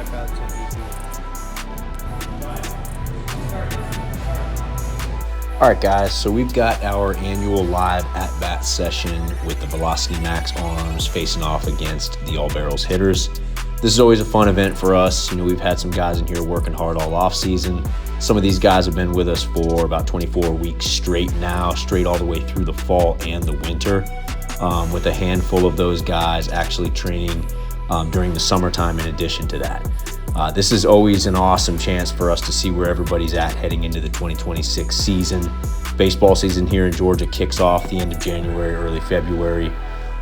rep out to VP. All right, guys, so we've got our annual live at-bat session with the Velocity Max arms facing off against the All Barrels hitters. This is always a fun event for us. You know, we've had some guys in here working hard all off season. Some of these guys have been with us for about 24 weeks straight now, straight all the way through the fall and the winter, with a handful of those guys actually training during the summertime in addition to that. This is always an awesome chance for us to see where everybody's at heading into the 2026 season. Baseball season here in Georgia kicks off the end of January, early February.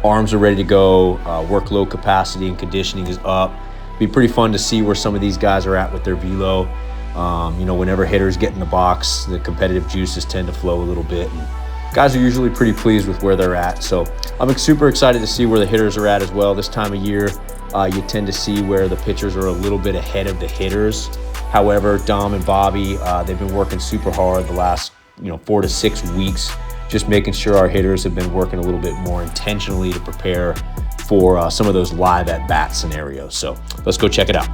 Arms are ready to go. Workload capacity and conditioning is up. Be pretty fun to see where some of these guys are at with their velo. You know, whenever hitters get in the box, the competitive juices tend to flow a little bit. And guys are usually pretty pleased with where they're at. So I'm super excited to see where the hitters are at as well. This time of year, you tend to see where the pitchers are a little bit ahead of the hitters. However, Dom and Bobby, they've been working super hard the last 4 to 6 weeks, just making sure our hitters have been working a little bit more intentionally to prepare for some of those live at-bat scenarios. So let's go check it out.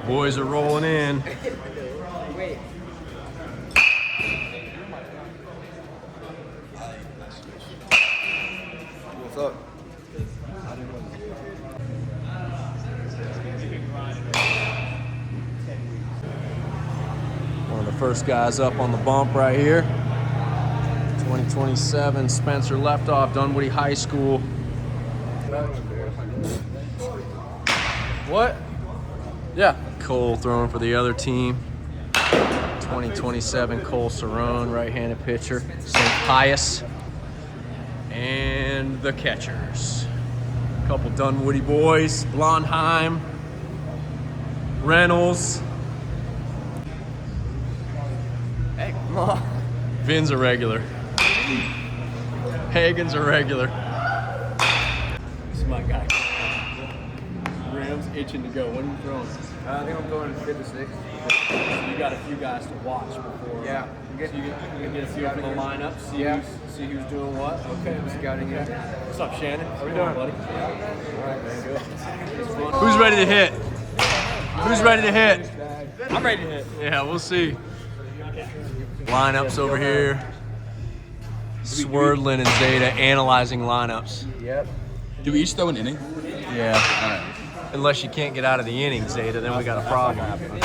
Boys are rolling in. What's up? One of the first guys up on the bump right here. 2027 Spencer Leftoff, Dunwoody High School. What? Yeah. Cole throwing for the other team. 2027 Cole Cerrone, right-handed pitcher. St. Pius. And the catchers. A couple Dunwoody boys. Blondheim. Reynolds. Hey, come on. Vin's a regular. Hagen's a regular. This is my guy. Rams itching to go. What are you throwing? I think I'm going 56. So you got a few guys to watch before. Yeah. So you get a feel for the lineup, see who's doing what. Okay, I'm scouting it. What's up, Shannon? How we doing, buddy? All right, man. Good. Who's ready to hit? Who's ready to hit? I'm ready to hit. Yeah, we'll see. Lineups over here. Swerdlin and Zeta analyzing lineups. Yep. Do we each throw an inning? Yeah. All right. Unless you can't get out of the inning, Zeta, then we got a problem. Okay.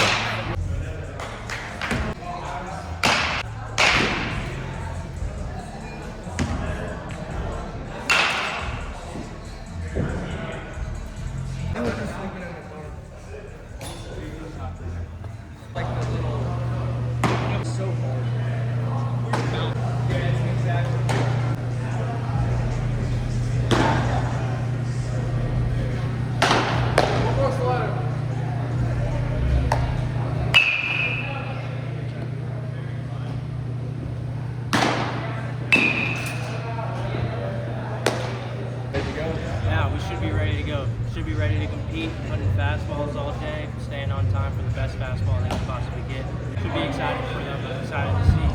Yeah, we should be ready to go. Should be ready to compete, putting fastballs all day, staying on time for the best fastball they can possibly get. Should be excited for them. I'm excited to see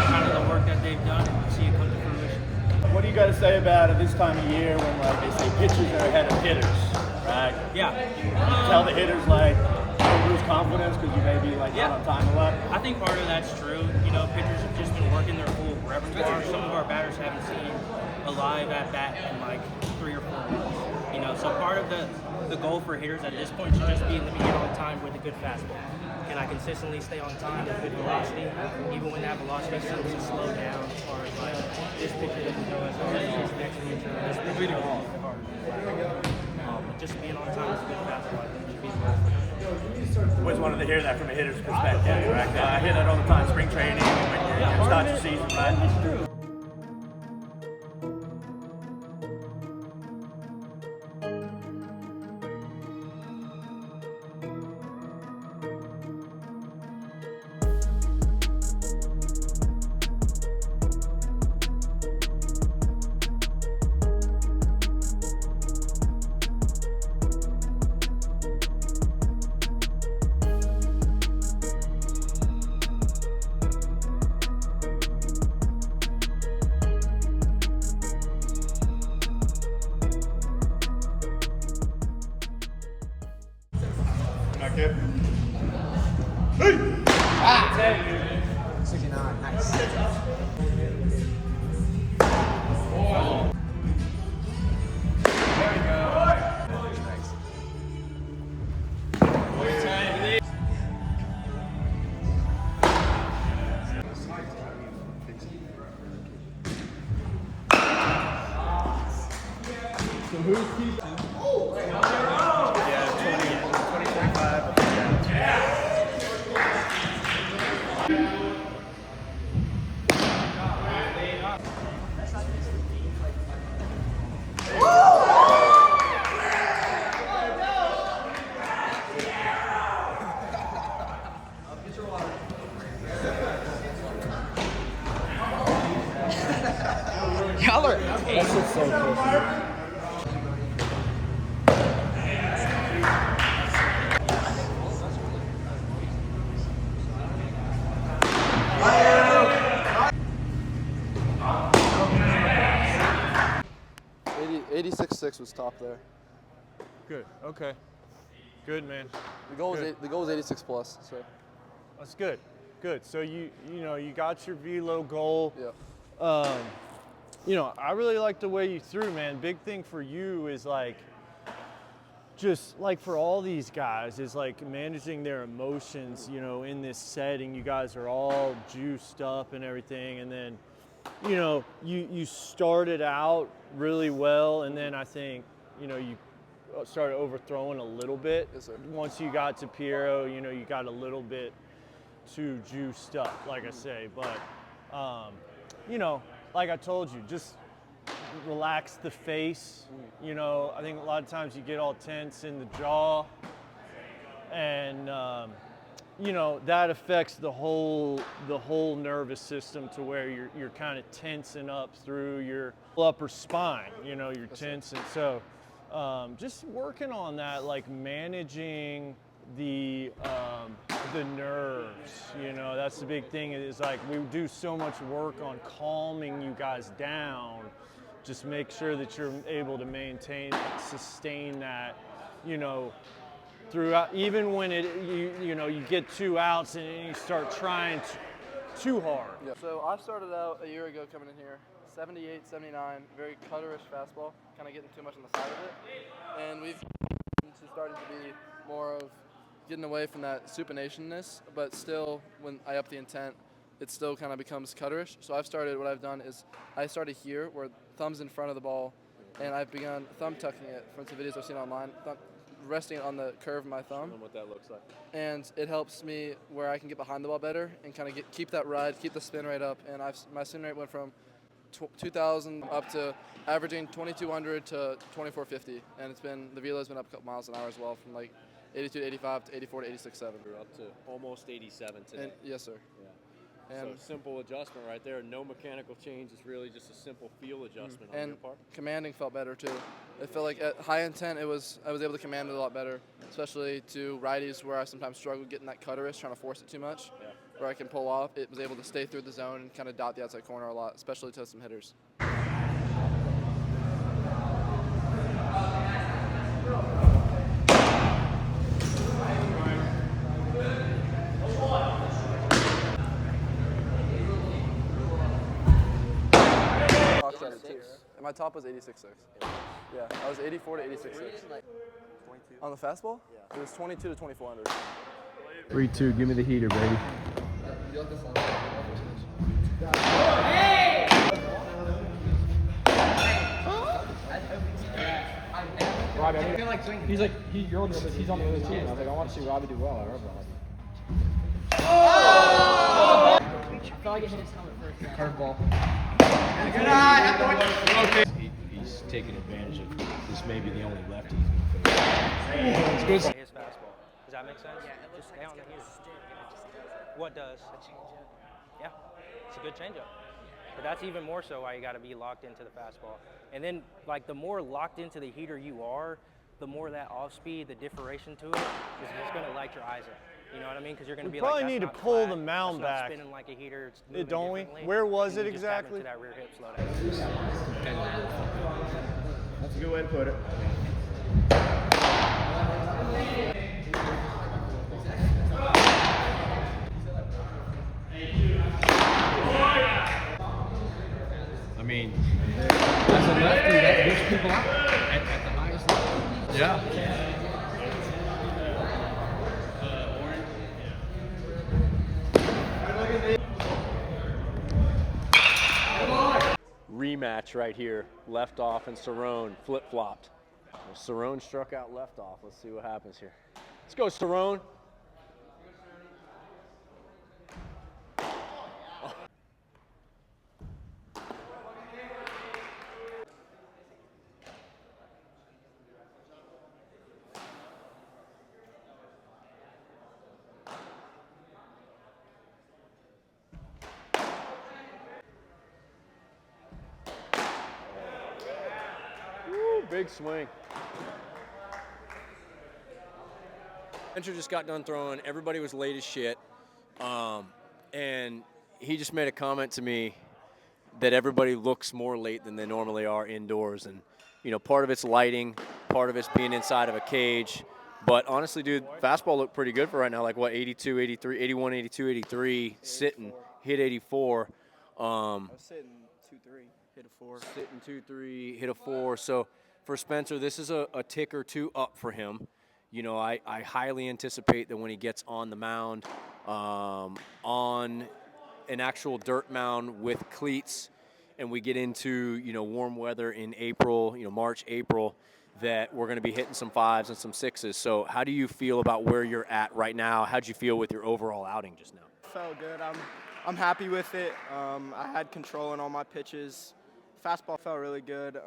kind of the work that they've done and see it come to fruition. What do you got to say about it this time of year when, like, they say pitchers are ahead of hitters, right? Yeah. Tell the hitters, like, don't lose confidence because you may be, like, not on time a lot. I think part of that's true. You know, pitchers have just been working their full repertoire. Some of our batters haven't seen a live at bat in like 3 or 4 weeks. You know, so part of the goal for hitters at this point should just be, let me get on time with a good fastball. Can I consistently stay on time with good velocity, even when that velocity starts to slow down, as far as like this pitcher doesn't go as hard as this next pitcher, or this pitcher doesn't go as hard as but just being on time with a good fastball, I think should be the goal for them. Always wanted to hear that from a hitter's perspective, right? I hear that all the time, spring training, when you start your season, right? 69. Nice. Y'all are. That's just so close. 86.6 was top there. Good. Okay. Good, man. The goal was 86 plus. So That's good. Good. So you got your velo goal. yeah. I really like the way you threw, man. Big thing for you is like, just like for all these guys, is like managing their emotions, in this setting. You guys are all juiced up and everything. And then, you started out really well. And then I think, you started overthrowing a little bit. Yes, sir. Once you got to Piero, you got a little bit too juiced up, like I say. But, like I told you, just relax the face. I think a lot of times you get all tense in the jaw, and that affects the whole nervous system to where you're kind of tensing up through your upper spine. You're tense, and so just working on that, like managing the nerves. That's the big thing. Is like we do so much work on calming you guys down. Just make sure that you're able to sustain that, throughout. Even when you get 2 outs and you start trying too hard. Yeah. So I started out a year ago coming in here, 78, 79, very cutterish fastball, kind of getting too much on the side of it, and we've started to be more of getting away from that supinationness, but still, when I up the intent, it still kind of becomes cutterish. So what I've done is I started here where thumb's in front of the ball, and I've begun thumb tucking it from some videos I've seen online, resting it on the curve of my thumb. What that looks like. And it helps me where I can get behind the ball better and kind of keep that ride, keep the spin rate up. And my spin rate went from 2,000 up to averaging 2,200 to 2,450, and the velo's been up a couple miles an hour as well, from like 82 to 85 to 84 to 86.7. We're up to almost 87 today. And, yes, sir. Yeah. And So simple adjustment right there. No mechanical change. It's really just a simple feel adjustment on your part. commanding felt better too. It felt like at high intent, I was able to command it a lot better, especially to righties where I sometimes struggle getting that cutterish, trying to force it too much. Yeah. Where I can pull off, it was able to stay through the zone and kind of dot the outside corner a lot, especially to some hitters. And my top was 86.6. Yeah, I was 84 to 86.6. On the fastball? Yeah. It was 22 to 2,400. 3-2. Give me the heater, baby. Robbie, I feel like he's like you're on the other, he's on the other team. I was like, I want to see Robbie do well. I feel like it hit his helmet first. Curveball. He's taking advantage of this. Maybe the only lefty he's going to face. His fastball. Does that make sense? Yeah, it looks like it's gonna stick, and it just doesn't. What does? A changeup. Yeah, it's a good changeup. But that's even more so why you got to be locked into the fastball. And then, like, the more locked into the heater you are, the more that off speed, the differentiation to it is just going to light your eyes up. You know what I mean? Because you're going to be like, probably need to pull the mound that's not back. spinning like a heater. It's moving Don't we? differently. Where was And it you just tap exactly? into that rear hip slow down. That's a good way to put it. people out at the highest level. Yeah. Rematch right here. Left off and Cerrone flip-flopped. Well, Cerrone struck out left off. Let's see what happens here. Let's go, Cerrone. Woo, big swing. Spencer just got done throwing. Everybody was late as shit. And he just made a comment to me that everybody looks more late than they normally are indoors. And, you know, part of it's lighting, part of it's being inside of a cage. But honestly, dude, fastball looked pretty good for right now. Like, what, 82, 83, 81, 82, 83, sitting, hit 84. I was sitting 2-3, hit a 4. Sitting 2-3, hit a 4. So for Spencer, this is a tick or two up for him. You know, I highly anticipate that when he gets on the mound, on an actual dirt mound with cleats, and we get into, you know, warm weather in April, you know, March, April, that we're going to be hitting some 5s and some 6s. So how do you feel about where you're at right now? How'd you feel with your overall outing just now? Felt good. I'm happy with it. I had control in all my pitches. Fastball felt really good.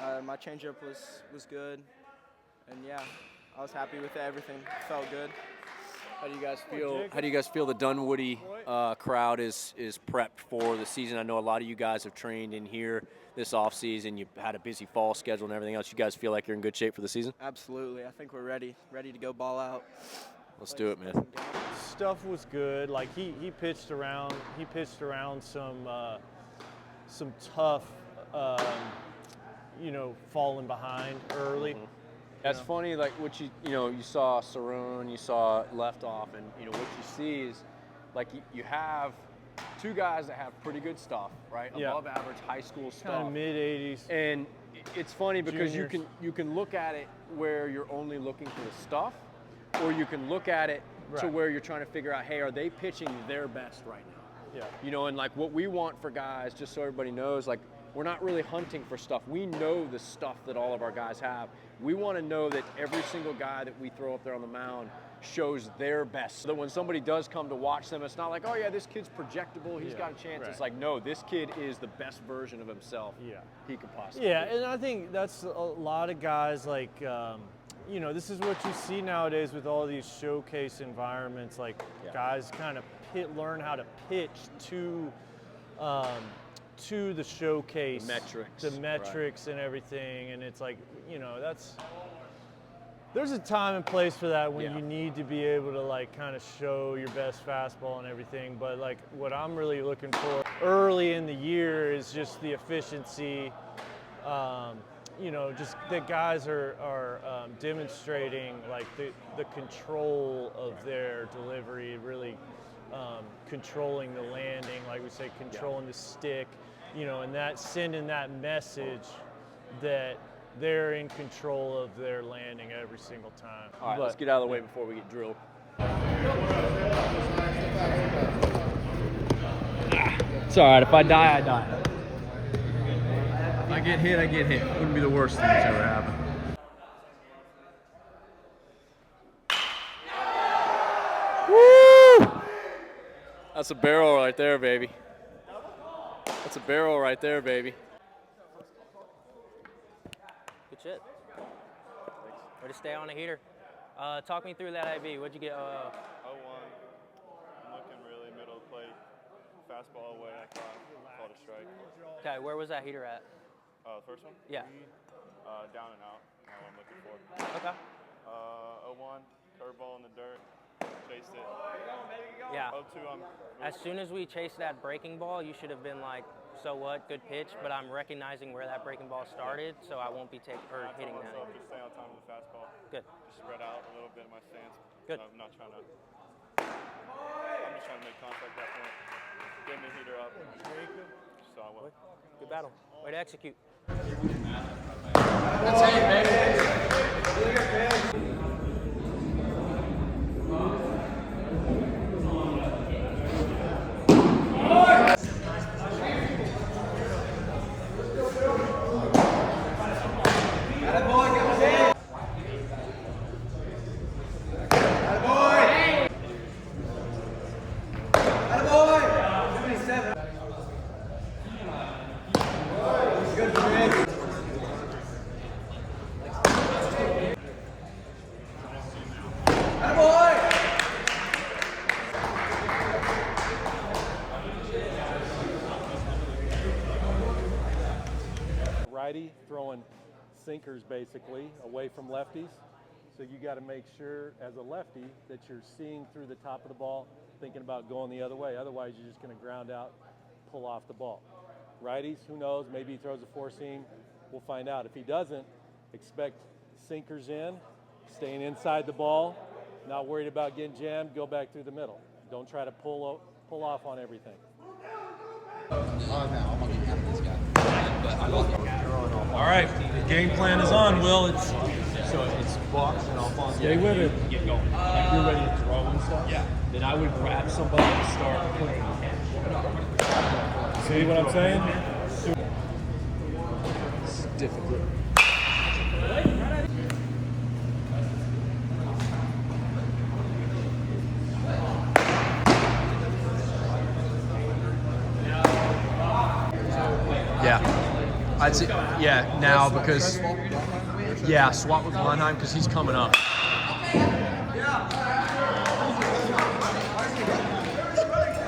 My changeup was good, and yeah, I was happy with it. Everything felt good. How do you guys feel? How do you guys feel the Dunwoody crowd is prepped for the season? I know a lot of you guys have trained in here this off season. You've had a busy fall schedule and everything else. You guys feel like you're in good shape for the season? Absolutely. I think we're ready to go ball out. Let's do it, man. Stuff was good. Like he pitched around some tough, you know, falling behind early. Mm-hmm. That's funny, like what you saw Cerrone, you saw left off, and you know what you see is like you have two guys that have pretty good stuff, right? Yeah. Above average high school stuff. Kind of mid-80s. And it's funny because Juniors. you can look at it where you're only looking for the stuff, or you can look at it to Right. where you're trying to figure out, hey, are they pitching their best right now? Yeah. You know, and like what we want for guys, just so everybody knows, like we're not really hunting for stuff. We know the stuff that all of our guys have. We want to know that every single guy that we throw up there on the mound shows their best. So that when somebody does come to watch them, it's not like, oh yeah, this kid's projectable, he's got a chance. Right. It's like, no, this kid is the best version of himself he could possibly Yeah, be. and I think that's a lot of guys like, you know, this is what you see nowadays with all these showcase environments. Like guys kind of learn how to pitch to the showcase, the metrics and everything, and it's like, you know, there's a time and place for that when you need to be able to like kind of show your best fastball and everything. But like what I'm really looking for early in the year is just the efficiency. You know, just that guys are demonstrating like the control of their delivery, really controlling the landing, like we say, controlling the stick, you know, and that sending that message that they're in control of their landing every single time. All right, let's get out of the way before we get drilled. It's all right. If I die, I die. If I get hit, I get hit. Wouldn't be the worst thing that's ever happened. Woo! That's a barrel right there, baby. That's a barrel right there, baby. Good shit. Way to stay on a heater. Talk me through that IB. What'd you get? 0-1. I'm looking really middle of the plate. Fastball away, I called a strike. Okay, where was that heater at? The first one? Yeah. Down and out. Not what I'm looking for. Okay. 0-1, curveball in the dirt. Chased it. Yeah. 0-2, As soon as we chased that breaking ball, you should have been like, so what, good pitch, but I'm recognizing where that breaking ball started, so I won't be hitting that. Just stay on time with the fastball. Good. Just spread out a little bit in my stance. Good. I'm just trying to make contact at that point. Get me heater up. So I will. Good battle. Way to execute. Righty throwing sinkers basically away from lefties. So you got to make sure as a lefty that you're seeing through the top of the ball, thinking about going the other way. Otherwise, you're just going to ground out, pull off the ball. Righties, who knows? Maybe he throws a four seam. We'll find out. If he doesn't, expect sinkers in, staying inside the ball, not worried about getting jammed, go back through the middle. Don't try to pull off on everything. All right, the game plan is on, Will. It's Bucks and Alphonse. Stay with it. Get going. Like you're ready to throw and stuff. Yeah. Then I would grab somebody and start playing. See what I'm saying? It's difficult. Yeah. I'd say, yeah, now because, yeah, swap with Mannheim because he's coming up.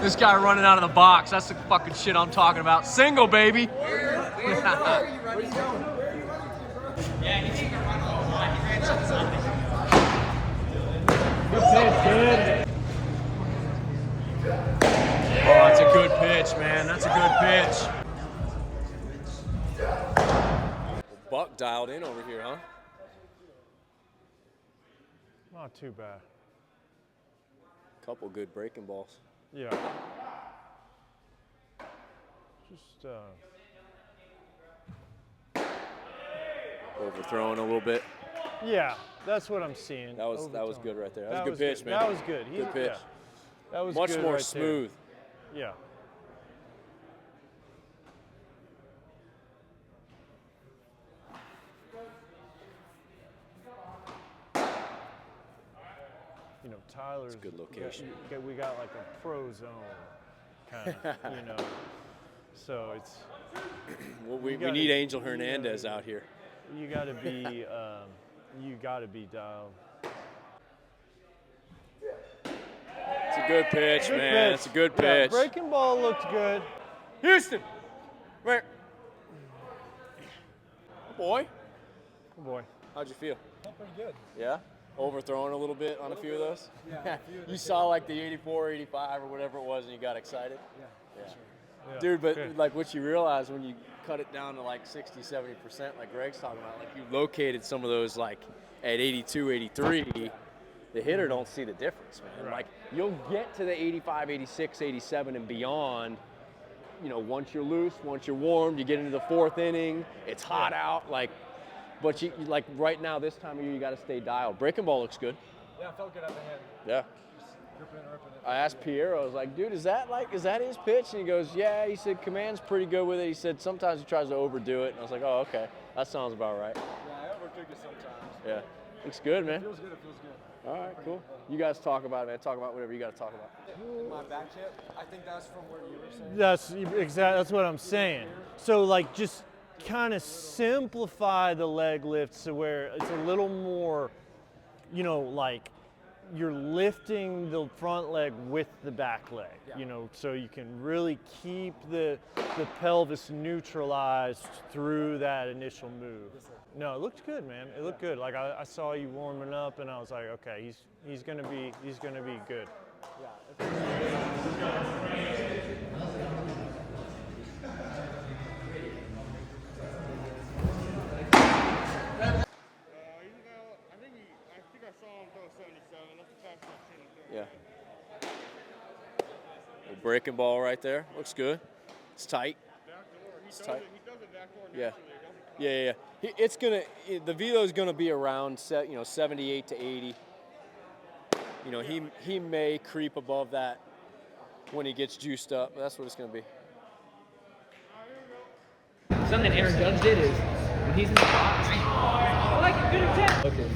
This guy running out of the box, that's the fucking shit I'm talking about. Single, baby. Oh, that's a good pitch, man. That's a good pitch. Buck dialed in over here, huh? Not too bad. Couple good breaking balls. Yeah. Just Overthrowing a little bit. yeah, that's what I'm seeing. That was good right there. That was a good pitch, man. That was good. Good pitch. Yeah, that was Much good more right smooth. There. Yeah. You know, Tyler's good location. We got like a pro zone kind of, you know. So it's Well, we gotta- need Angel Hernandez out here. you got to be dialed. It's a good pitch, Good man. pitch. It's a good Yeah, pitch. breaking ball looked good. Houston, right. Boy, Oh boy. how'd you feel? Felt pretty good. Yeah? Overthrowing a little bit on a few of those? Yeah. You saw like the 84, 85 or whatever it was and you got excited? Yeah. Yeah, Dude, but good. like what you realize when you cut it down to like 60, 70%, like Greg's talking about, like you located some of those like at 82, 83, the hitter don't see the difference, man. Right. Like you'll get to the 85, 86, 87 and beyond, you know, once you're loose, once you're warmed, you get into the fourth inning, it's hot out, like, but you like right now, this time of year, you got to stay dialed. Breaking ball looks good. Yeah, it felt good up ahead. Yeah. Ripping it. I asked Pierre, I was like, dude, is that his pitch? And he goes, yeah. He said, Command's pretty good with it. He said, sometimes he tries to overdo it. And I was like, oh, okay. That sounds about right. Yeah, I overcook it sometimes. Yeah. Looks good, man. It feels good. All right, cool. You guys talk about it, man. Talk about whatever you got to talk about. My back hip, I think that's from where you were saying. That's what I'm saying. So like just kind of simplify the leg lift so where it's a little more, you know, like you're lifting the front leg with the back leg, you know, so you can really keep the pelvis neutralized through that initial move. No, it looked good, man. It looked good. Like I saw you warming up, and I was like, okay, he's gonna be good. I think I saw him throw 77. That's the fastest I've seen him throw. Yeah. Little breaking ball right there. Looks good. It's tight. It's tight. Yeah. Yeah. The velo's gonna be around 78 to 80. You know, he may creep above that when he gets juiced up. But that's what it's gonna be. Something Aaron Judge did is when he's in the box. I like it. Good attempt. Okay.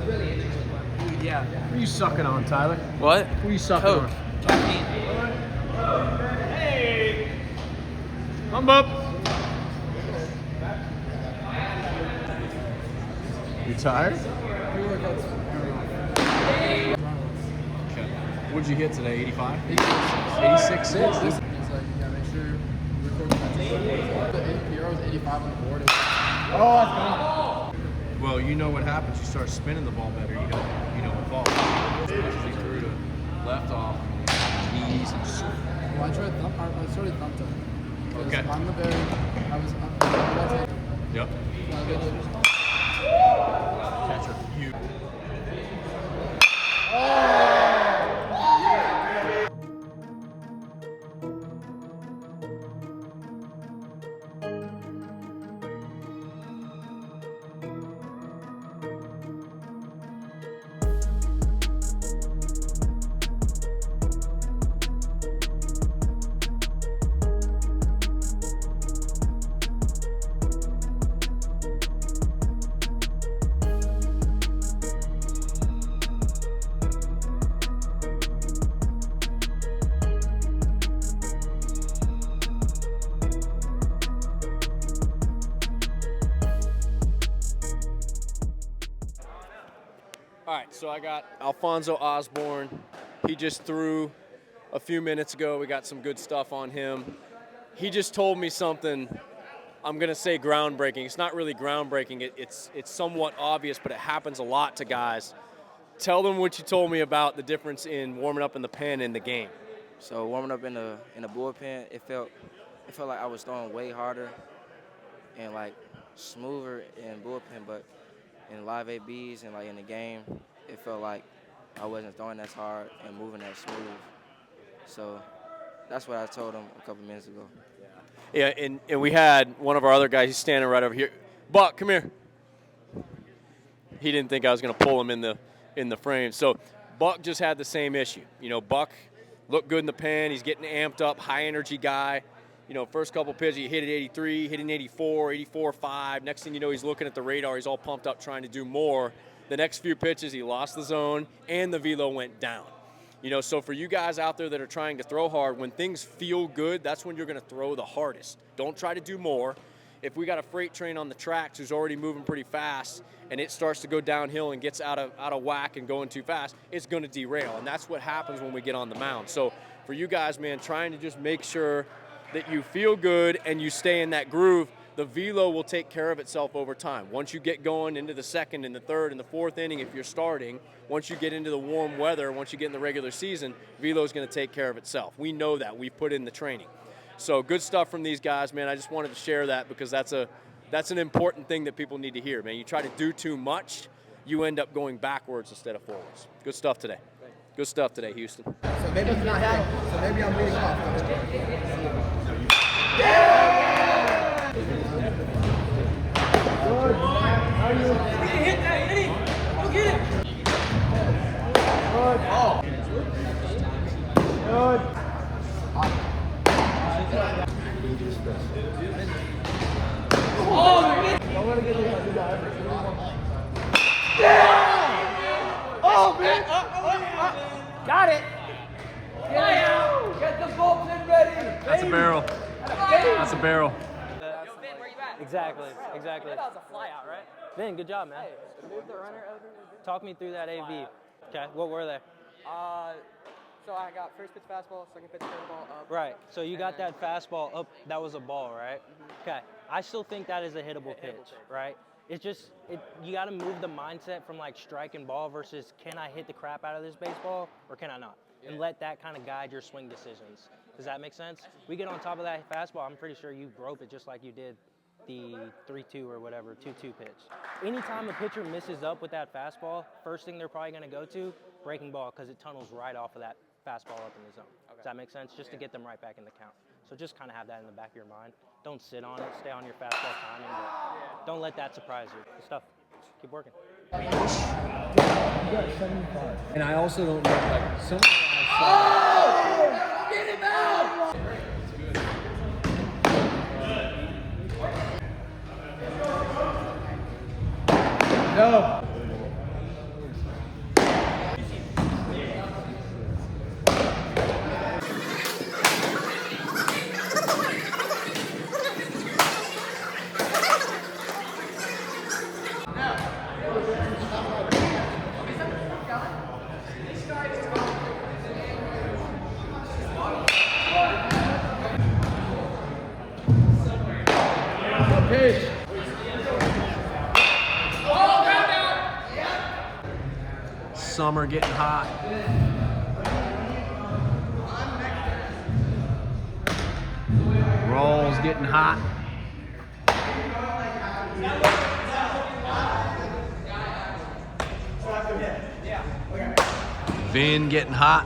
Really interesting. Yeah. Who are you sucking on, Tyler? What? Who are you sucking on? Hey! Thumb up. You tired? Okay. What'd you hit today? 85? 86.6? It's like, you gotta make sure you record the APR was 85 on the board. Well, you know what happens. You start spinning the ball better. You don't fall. As much as he threw to left off, knees and just. Well, I started thumb tuck. Okay. I'm the very, Yep. Catcher. You. All right, so I got Alfonso Osborne. He just threw a few minutes ago. We got some good stuff on him. He just told me something, I'm going to say groundbreaking. It's not really groundbreaking. It's somewhat obvious, but it happens a lot to guys. Tell them what you told me about the difference in warming up in the pen and the game. So warming up in the bullpen, it felt like I was throwing way harder and like smoother in bullpen, but in live ABs and like in the game, it felt like I wasn't throwing as hard and moving as smooth. So that's what I told him a couple minutes ago. Yeah, and we had one of our other guys, he's standing right over here. Buck, come here. He didn't think I was going to pull him in the frame. So Buck just had the same issue. You know, Buck looked good in the pen. He's getting amped up, high energy guy. You know, first couple pitches, he hit at 83, hit an 84, 84.5. Next thing you know, he's looking at the radar. He's all pumped up trying to do more. The next few pitches, he lost the zone, and the velo went down. You know, so for you guys out there that are trying to throw hard, when things feel good, that's when you're going to throw the hardest. Don't try to do more. If we got a freight train on the tracks who's already moving pretty fast and it starts to go downhill and gets out of whack and going too fast, it's going to derail, and that's what happens when we get on the mound. So for you guys, man, trying to just make sure that you feel good and you stay in that groove, the velo will take care of itself over time. Once you get going into the second and the third and the fourth inning, if you're starting, once you get into the warm weather, once you get in the regular season, velo is going to take care of itself. We know that. We've put in the training. So good stuff from these guys, man. I just wanted to share that because that's an important thing that people need to hear, man. You try to do too much, you end up going backwards instead of forwards. Good stuff today. Good stuff today, Houston. So maybe it's not happening. So maybe I'm leading off. Got it. Get the bullpen ready. That's a barrel. That's a barrel. Yo, Ben, where you at? Exactly. That was a fly out, right? Ben, good job, man. Move the runner over. Talk me through that AV. Okay, what were they? So I got first pitch fastball, second pitch curveball up. Right, so you got that fastball up, that was a ball, right? Okay, I still think that is a hittable pitch, right? It's just, you got to move the mindset from like strike and ball versus can I hit the crap out of this baseball or can I not? And let that kind of guide your swing decisions. Does that make sense? We get on top of that fastball, I'm pretty sure you broke it just like you did the 3-2 or whatever, 2-2 pitch. Anytime a pitcher misses up with that fastball, first thing they're probably going to go to, breaking ball, because it tunnels right off of that fastball up in the zone. Does that make sense? Just to get them right back in the count. So just kind of have that in the back of your mind. Don't sit on it. Stay on your fastball timing, but don't let that surprise you. Good stuff. Keep working. And I also don't know, like, some guys. Get him out! No. Pitch. Summer getting hot. Rolls getting hot. Vin getting hot.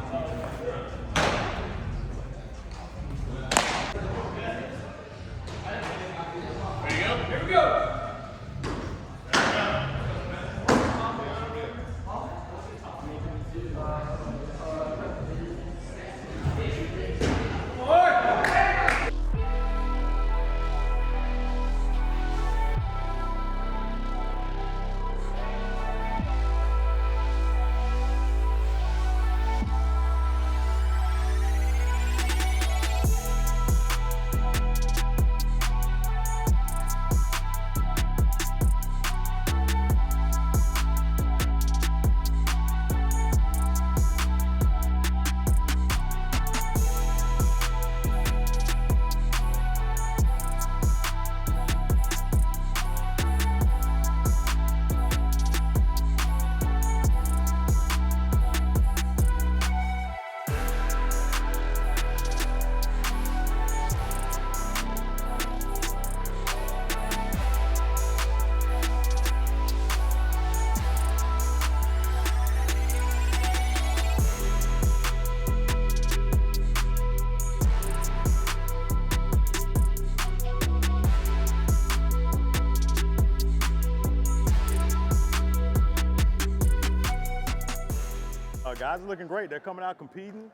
Guys are looking great. They're coming out competing,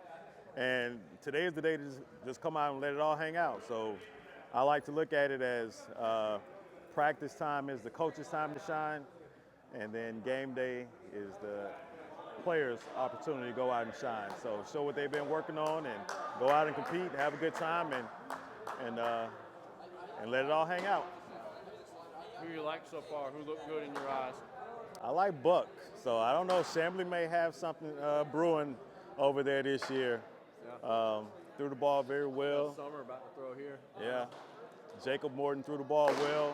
and today is the day to just come out and let it all hang out. So I like to look at it as practice time is the coach's time to shine, and then game day is the players' opportunity to go out and shine. So show what they've been working on and go out and compete, have a good time, and let it all hang out. Who you like so far? Who looked good in your eyes? I like Buck, so I don't know. Shambly may have something brewing over there this year. Yeah. Threw the ball very well. Summer about to throw here. Yeah. Jacob Morton threw the ball well.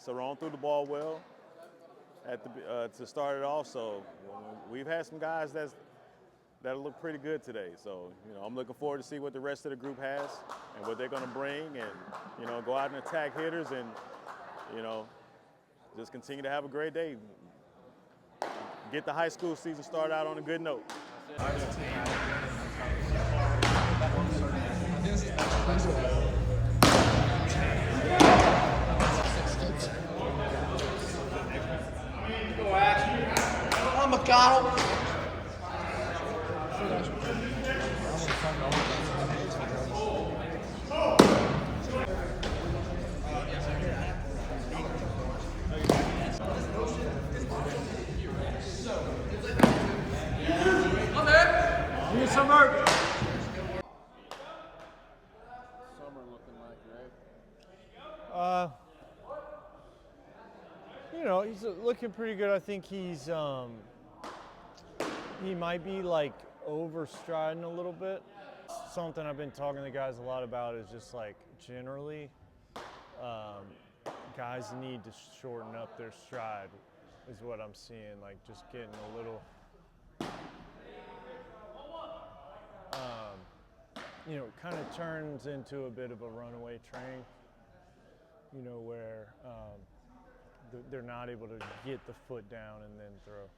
Cerrone threw the ball well at the to start it off. So we've had some guys that'll look pretty good today. So I'm looking forward to see what the rest of the group has and what they're going to bring, and go out and attack hitters, and just continue to have a great day. Get the high school season started out on a good note. I'm McConnell. Summer looking like, right? He's looking pretty good. I think he's he might be like overstriding a little bit. Something I've been talking to the guys a lot about is just like generally guys need to shorten up their stride is what I'm seeing, like just getting a little kind of turns into a bit of a runaway train, where they're not able to get the foot down and then throw.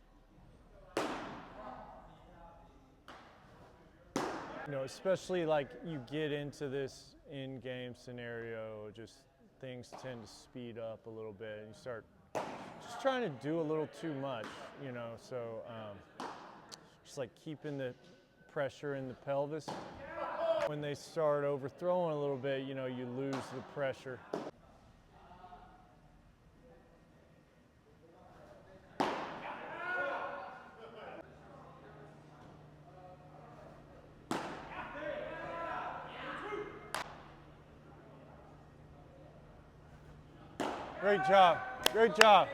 You know, especially like you get into this in-game scenario, just things tend to speed up a little bit, and you start just trying to do a little too much, you know. So just like keeping the pressure in the pelvis. When they start overthrowing a little bit, you know, you lose the pressure. Great job. Great job.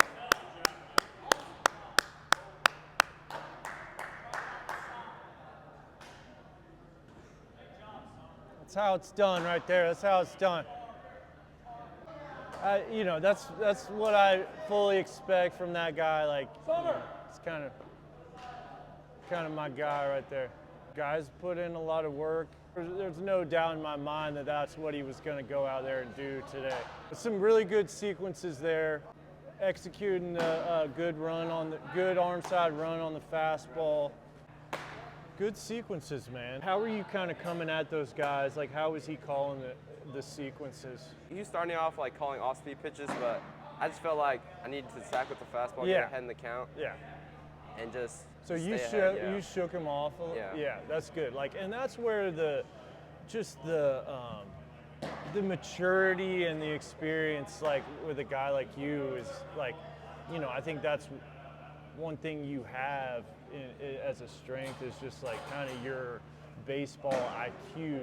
That's how it's done right there. That's how it's done. You know, that's what I fully expect from that guy. Like, you know, it's kind of my guy right there. Guys put in a lot of work. There's no doubt in my mind that that's what he was going to go out there and do today. Some really good sequences there, executing a good run on the good arm side run on the fastball. Good sequences, man. How were you kind of coming at those guys? Like, how was he calling the sequences? He was starting off like calling off-speed pitches, but I just felt like I needed to sack with the fastball, get ahead in the count. Yeah. And just so you shook him off a little? Yeah, that's good. Like, and that's where the maturity and the experience, like with a guy like you, is like, you know, I think that's one thing you have as a strength is just like kind of your baseball IQ.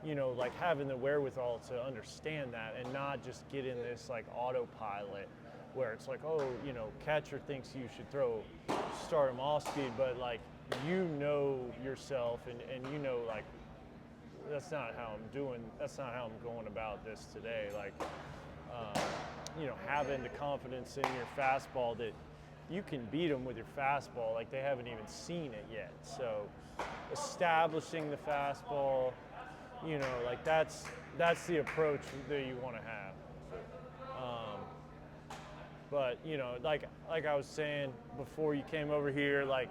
You know, like having the wherewithal to understand that and not just get in this like autopilot where it's like, oh, you know, catcher thinks you should start him off speed, but like, you know yourself and you know, like, that's not how I'm going about this today. Like, you know, having the confidence in your fastball that you can beat them with your fastball, like they haven't even seen it yet. So establishing the fastball, you know, like that's the approach that you want to have. But you know, like I was saying before you came over here, like,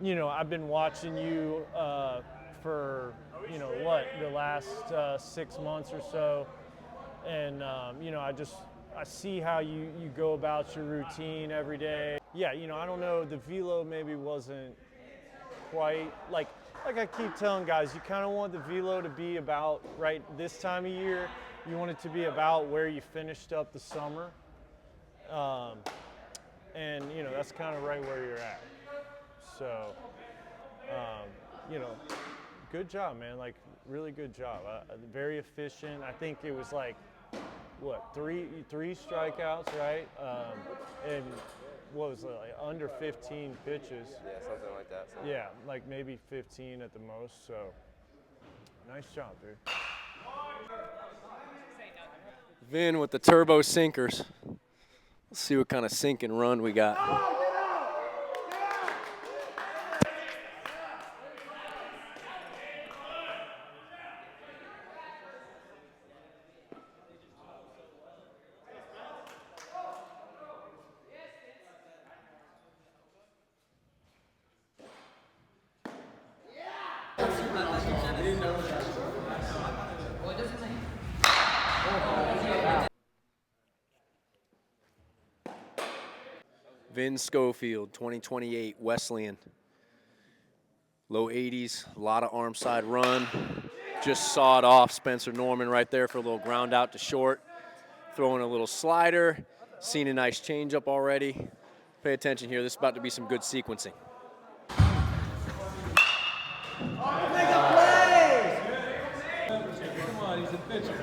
you know, I've been watching you for, you know, the last 6 months or so, and you know, I see how you go about your routine every day. Yeah, you know, I don't know, the velo maybe wasn't quite like I keep telling guys, you kind of want the velo to be about right this time of year. You want it to be about where you finished up the summer. And you know, that's kind of right where you're at. So, you know, good job, man. Like, really good job. Very efficient. I think it was like, what, three strikeouts, right? And what was it, like under 15 pitches? Yeah, something like that. Yeah, like maybe 15 at the most. So, nice job, dude. Vin with the turbo sinkers. Let's see what kind of sink and run we got. Vin Schofield, 2028 Wesleyan. Low 80s, a lot of arm side run. Just sawed off Spencer Norman right there for a little ground out to short. Throwing a little slider. Seen a nice changeup already. Pay attention here. This is about to be some good sequencing. Make a play! Come on, he's a pitcher.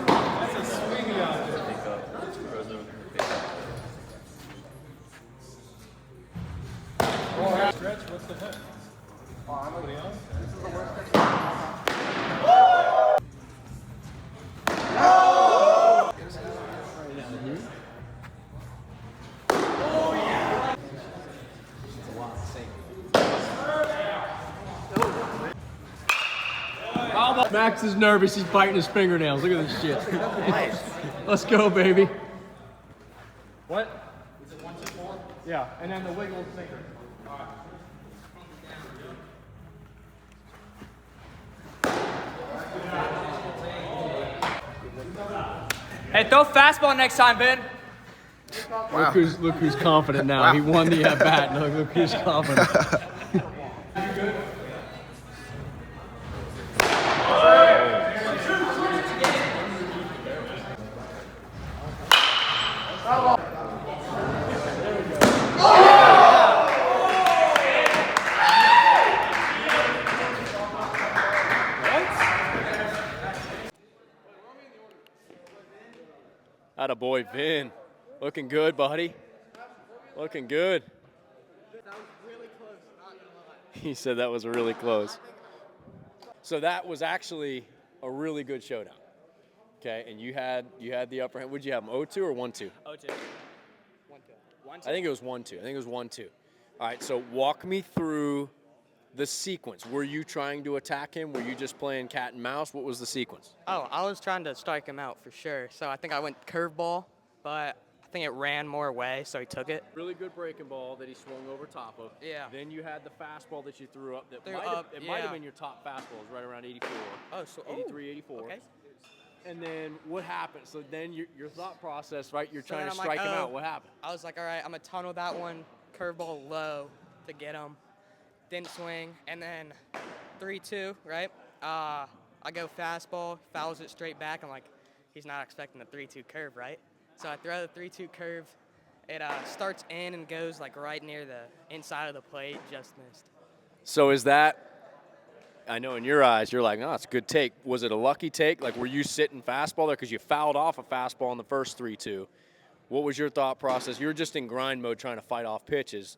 That's a swing out there. Stretch, what's the hit? Anybody else? This is the worst pitch. Max is nervous. He's biting his fingernails. Look at this shit. Let's go, baby. What? Is it 1, 2, 4? Yeah, and then the wiggle sinker. All right. Hey, throw fastball next time, Ben. Wow. Look who's confident now. Wow. He won the at-bat. Look who's confident. Atta boy, Vin. Looking good, buddy. Looking good. That was really close, not gonna lie. He said that was really close. So that was actually a really good showdown. Okay, and you had the upper hand. Would you have him 0-2 or 1-2? 0-2. 1-2. I think it was 1-2. I think it was 1-2. All right, so walk me through the sequence. Were you trying to attack him? Were you just playing cat and mouse? What was the sequence? Oh, I was trying to strike him out for sure. So I think I went curveball, but I think it ran more away, so he took it. Really good breaking ball that he swung over top of. Yeah. Then you had the fastball that you threw up. That Threw might up, have, might have yeah. been your top fastball. It was right around 84. Oh, so 83, 84. Okay. And then what happened? So then your thought process, right? You're So trying then to I'm strike like, him oh. out. What happened? I was like, all right, I'm gonna tunnel that one, curveball low to get him. Didn't swing, and then 3-2, right? I go fastball, fouls it straight back. I'm like, he's not expecting the 3-2 curve, right? So I throw the 3-2 curve. It starts in and goes like right near the inside of the plate, just missed. So is that? I know in your eyes, you're like, no, it's a good take. Was it a lucky take? Like, were you sitting fastball there because you fouled off a fastball in the first 3-2? What was your thought process? You were just in grind mode trying to fight off pitches.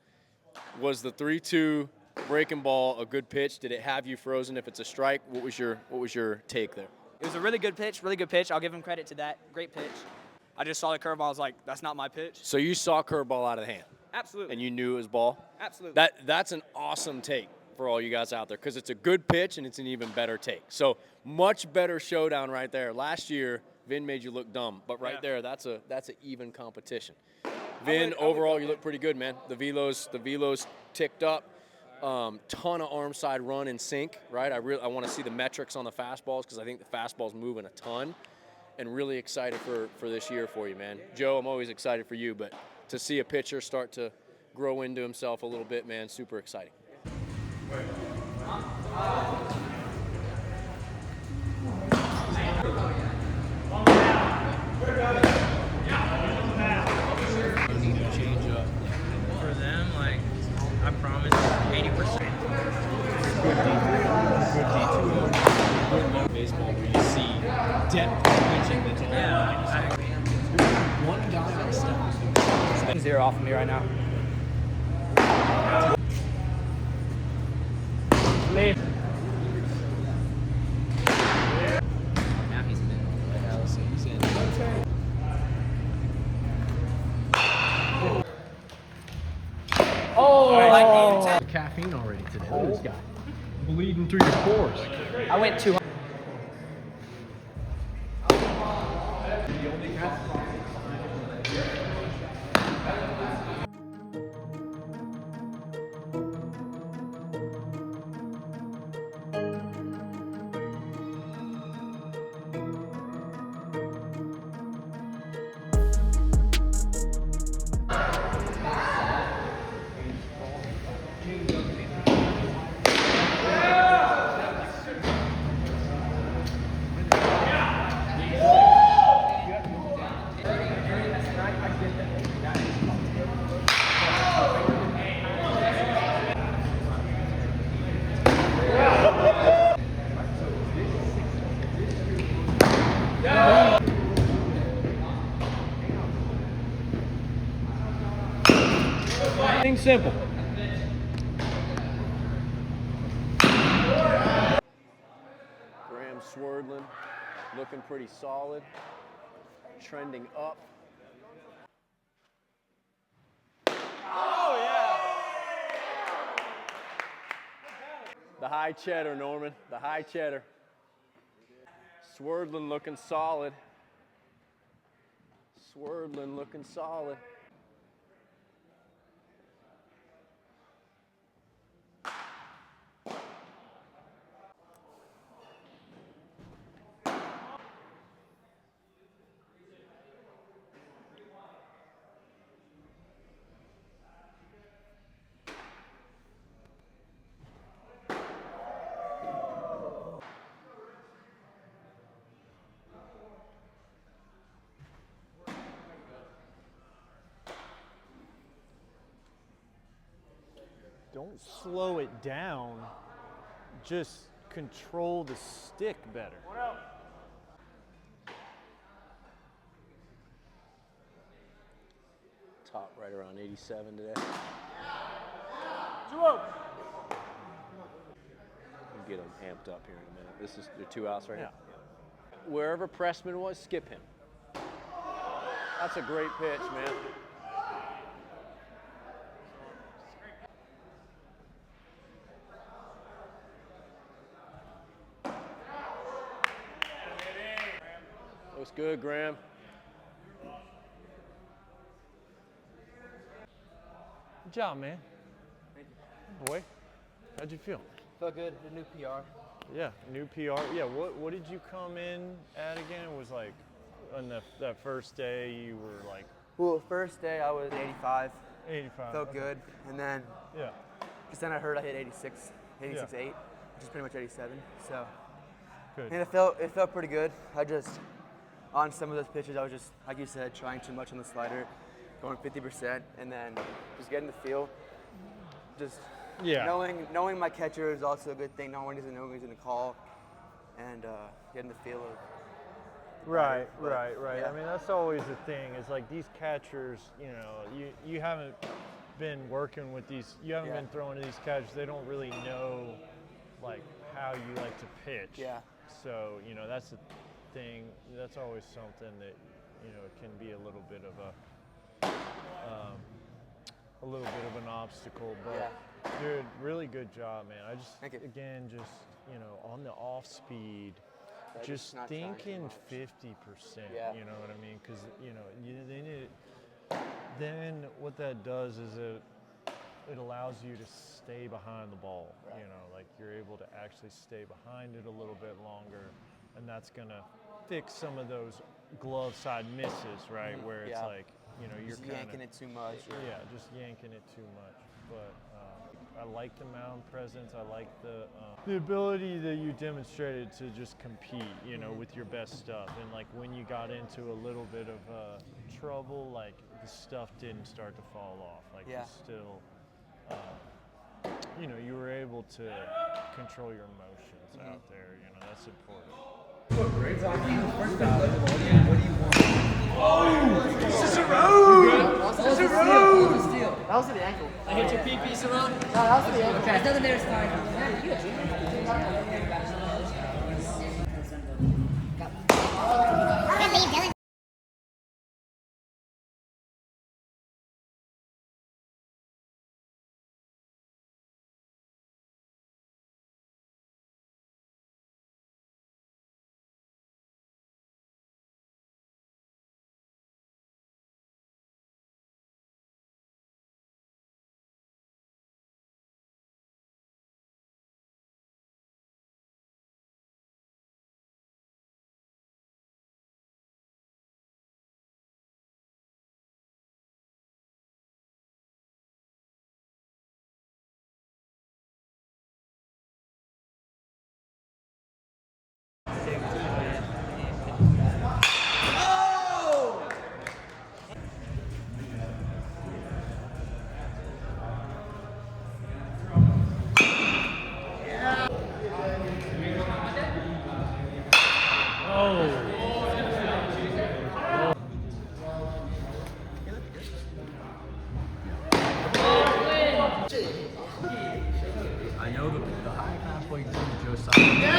Was the 3-2 breaking ball a good pitch? Did it have you frozen if it's a strike? What was your take there? It was a really good pitch, really good pitch. I'll give him credit to that. Great pitch. I just saw the curveball. I was like, that's not my pitch. So you saw curveball out of the hand. Absolutely. And you knew it was ball? Absolutely. That's an awesome take for all you guys out there because it's a good pitch and it's an even better take. So much better showdown right there. Last year, Vin made you look dumb, but right there, that's an even competition. Vin, overall, you look pretty good, man. The velos ticked up. Ton of arm side run and sink, right? I want to see the metrics on the fastballs because I think the fastball's moving a ton. And really excited for this year for you, man. Joe, I'm always excited for you, but to see a pitcher start to grow into himself a little bit, man, super exciting. For them, like, I promise 80%. Baseball where you see depth pitching that's all one guy steps. 0 off of me right now. Leave. Now he's been he's in. Oh! Caffeine already today. Look at this guy. Bleeding through your pores. I went 200. Things simple. Graham Swerdlin looking pretty solid, trending up. Oh, yeah! The high cheddar, Norman, the high cheddar. Swerdlin looking solid. Swerdlin looking solid. don't slow it down. Just control the stick better. Top right around 87 today. 2-0. We'll get them amped up here in a minute. This is the 2 outs right here. Wherever Pressman was, skip him. That's a great pitch, man. Looks good, Graham. Good job, man. Thank you. Boy, how'd you feel? Felt good. The new PR. Yeah, new PR. Yeah, what did you come in at again? It was like on that first day you were like. Well, first day I was 85. 85. Felt okay. good, and then. Yeah. Just then I heard I hit 86, 86.8, Yeah. which is pretty much 87. So. Good. And it felt pretty good. On some of those pitches, I was just, like you said, trying too much on the slider, going 50%, and then just getting the feel. Just knowing my catcher is also a good thing. Knowing he's going to call, and getting the feel of. Right. Yeah. I mean, that's always the thing. Is like these catchers, you know, you haven't been working with these. You haven't been throwing to these catchers. They don't really know, like, how you like to pitch. Yeah. So you know that's the thing. That's always something that you know can be a little bit of an obstacle. But dude, really good job, man. I just again just you know on the off speed. Just thinking 50%, you know what I mean? Because you know, then what that does is it allows you to stay behind the ball. You know, like you're able to actually stay behind it a little bit longer, and that's gonna fix some of those glove side misses, right? Where it's like you know you're just yanking it too much. Yeah, just yanking it too much. But I like the mound presence. I like the ability that you demonstrated to just compete, you know, with your best stuff. And like when you got into a little bit of trouble, like the stuff didn't start to fall off. Like you still, you know, you were able to control your emotions out there. You know, that's important. Great. So after you first got what do you want? Oh, this is a road. That was to the ankle. I hit your pee-pee, Saron? No, that was to the ankle. Okay. There's nothing there to start. You a junior? I know the high halfway through Joe Simon. Yeah.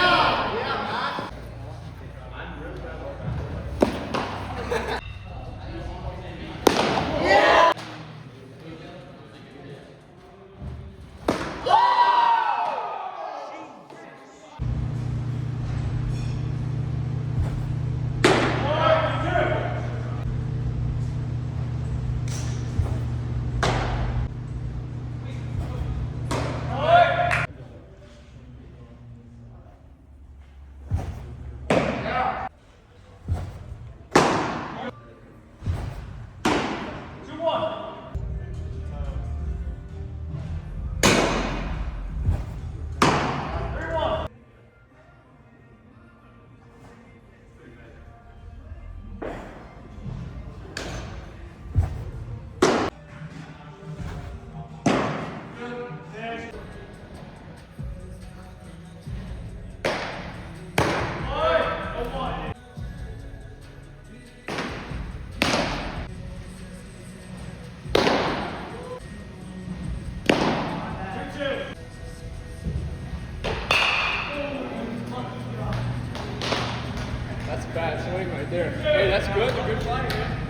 bad swing right there. Hey, that's good. A good flying, man.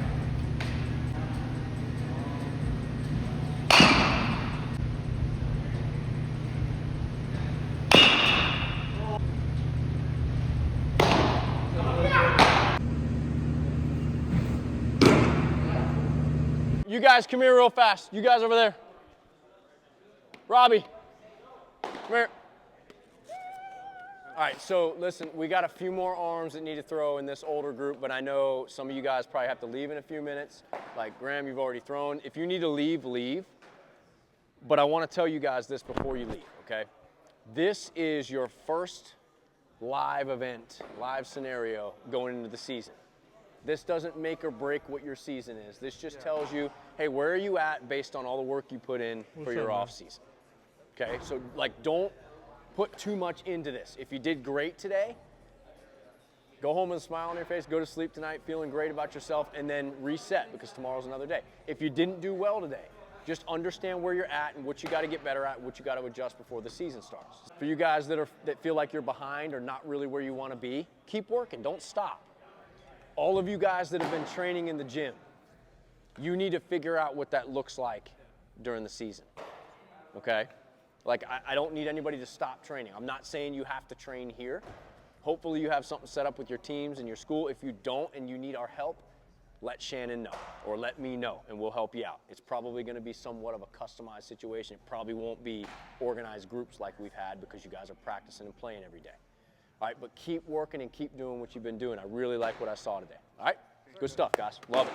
You guys come here real fast. You guys over there. Robbie, come here. All right, so listen, we got a few more arms that need to throw in this older group, but I know some of you guys probably have to leave in a few minutes. Like Graham, you've already thrown. If you need to leave, leave. But I want to tell you guys this before you leave, okay? This is your first live event, live scenario going into the season. This doesn't make or break what your season is. This just tells you, hey, where are you at based on all the work you put in for your off season? Okay, so like don't put too much into this. If you did great today, go home with a smile on your face, go to sleep tonight feeling great about yourself, and then reset because tomorrow's another day. If you didn't do well today, just understand where you're at and what you got to get better at, what you got to adjust before the season starts. For you guys that feel like you're behind or not really where you want to be, keep working, don't stop. All of you guys that have been training in the gym, you need to figure out what that looks like during the season, okay? Like, I don't need anybody to stop training. I'm not saying you have to train here. Hopefully you have something set up with your teams and your school. If you don't and you need our help, let Shannon know or let me know and we'll help you out. It's probably gonna be somewhat of a customized situation. It probably won't be organized groups like we've had because you guys are practicing and playing every day. All right, but keep working and keep doing what you've been doing. I really like what I saw today. All right, good stuff, guys. Love it.